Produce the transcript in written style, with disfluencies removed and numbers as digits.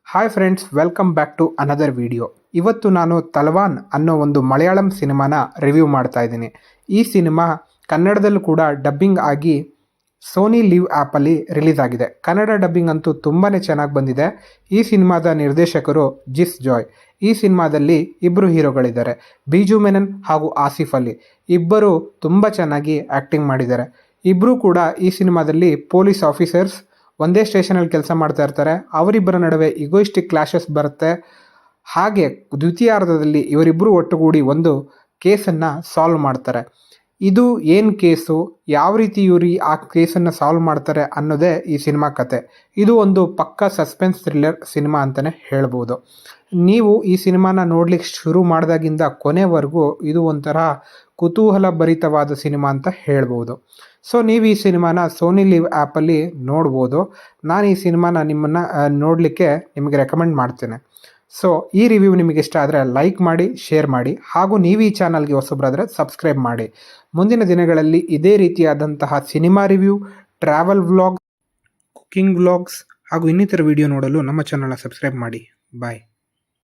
Hi friends, welcome back to another video. ಇವತ್ತು ನಾನು ತಲವಾನ್ ಅನ್ನೋ ಒಂದು ಮಲಯಾಳಂ ಸಿನಿಮಾನ ರಿವ್ಯೂ ಮಾಡ್ತಾ ಇದ್ದೀನಿ. ಈ ಸಿನಿಮಾ ಕನ್ನಡದಲ್ಲೂ ಕೂಡ ಡಬ್ಬಿಂಗ್ ಆಗಿ ಸೋನಿ ಲಿವ್ ಆ್ಯಪಲ್ಲಿ ರಿಲೀಸ್ ಆಗಿದೆ. ಕನ್ನಡ ಡಬ್ಬಿಂಗ್ ಅಂತೂ ತುಂಬಾ ಚೆನ್ನಾಗಿ ಬಂದಿದೆ. ಈ ಸಿನಿಮಾದ ನಿರ್ದೇಶಕರು ಜಿಸ್ ಜಾಯ್. ಈ ಸಿನಿಮಾದಲ್ಲಿ ಇಬ್ಬರು ಹೀರೋಗಳಿದ್ದಾರೆ, ಬಿಜು ಮೆನನ್ ಹಾಗೂ ಆಸಿಫ್ ಅಲಿ. ಇಬ್ಬರು ತುಂಬ ಚೆನ್ನಾಗಿ ಆ್ಯಕ್ಟಿಂಗ್ ಮಾಡಿದ್ದಾರೆ. ಇಬ್ಬರು ಕೂಡ ಈ ಸಿನಿಮಾದಲ್ಲಿ ಪೊಲೀಸ್ ಆಫೀಸರ್ಸ್, ಒಂದೇ ಸ್ಟೇಷನಲ್ಲಿ ಕೆಲಸ ಮಾಡ್ತಾ ಇರ್ತಾರೆ. ಅವರಿಬ್ಬರ ನಡುವೆ ಇಗೋಯಿಸ್ಟಿಕ್ ಕ್ಲಾಶಸ್ ಬರುತ್ತೆ. ಹಾಗೆ ದ್ವಿತೀಯಾರ್ಧದಲ್ಲಿ ಇವರಿಬ್ಬರು ಒಟ್ಟುಗೂಡಿ ಒಂದು ಕೇಸನ್ನು ಸಾಲ್ವ್ ಮಾಡ್ತಾರೆ. ಇದು ಏನು ಕೇಸು, ಯಾವ ರೀತಿ ಇವರು ಆ ಕೇಸನ್ನು ಸಾಲ್ವ್ ಮಾಡ್ತಾರೆ ಅನ್ನೋದೇ ಈ ಸಿನಿಮಾ ಕತೆ. ಇದು ಒಂದು ಪಕ್ಕಾ ಸಸ್ಪೆನ್ಸ್ ಥ್ರಿಲ್ಲರ್ ಸಿನಿಮಾ ಅಂತಲೇ ಹೇಳ್ಬೋದು. ನೀವು ಈ ಸಿನಿಮಾನ ನೋಡ್ಲಿಕ್ಕೆ ಶುರು ಮಾಡಿದಾಗಿಂದ ಕೊನೆವರೆಗೂ ಇದು ಒಂಥರ ಕುತೂಹಲ ಭರಿತವಾದ ಸಿನಿಮಾ ಅಂತ ಹೇಳ್ಬೋದು. ಸೊ ನೀವು ಈ ಸಿನಿಮಾನ ಸೋನಿ ಲಿವ್ ಆ್ಯಪಲ್ಲಿ ನೋಡ್ಬೋದು. ನಾನು ಈ ಸಿನಿಮಾನ ನಿಮ್ಮನ್ನು ನೋಡಲಿಕ್ಕೆ ನಿಮಗೆ ರೆಕಮೆಂಡ್ ಮಾಡ್ತೇನೆ. ಸೊ ಈ ರಿವ್ಯೂ ನಿಮಗೆ ಇಷ್ಟ ಆದರೆ ಲೈಕ್ ಮಾಡಿ, ಶೇರ್ ಮಾಡಿ, ಹಾಗೂ ನೀವು ಈ ಚಾನಲ್ಗೆ ಹೊಸಬರಾದರೆ ಸಬ್ಸ್ಕ್ರೈಬ್ ಮಾಡಿ. ಮುಂದಿನ ದಿನಗಳಲ್ಲಿ ಇದೇ ರೀತಿಯಾದಂತಹ cinema review, travel vlog, cooking vlogs ಹಾಗೂ ಇನ್ನಿತರ ವಿಡಿಯೋ ನೋಡಲು ನಮ್ಮ ಚಾನಲ್ನ ಸಬ್ಸ್ಕ್ರೈಬ್ ಮಾಡಿ. ಬಾಯ್.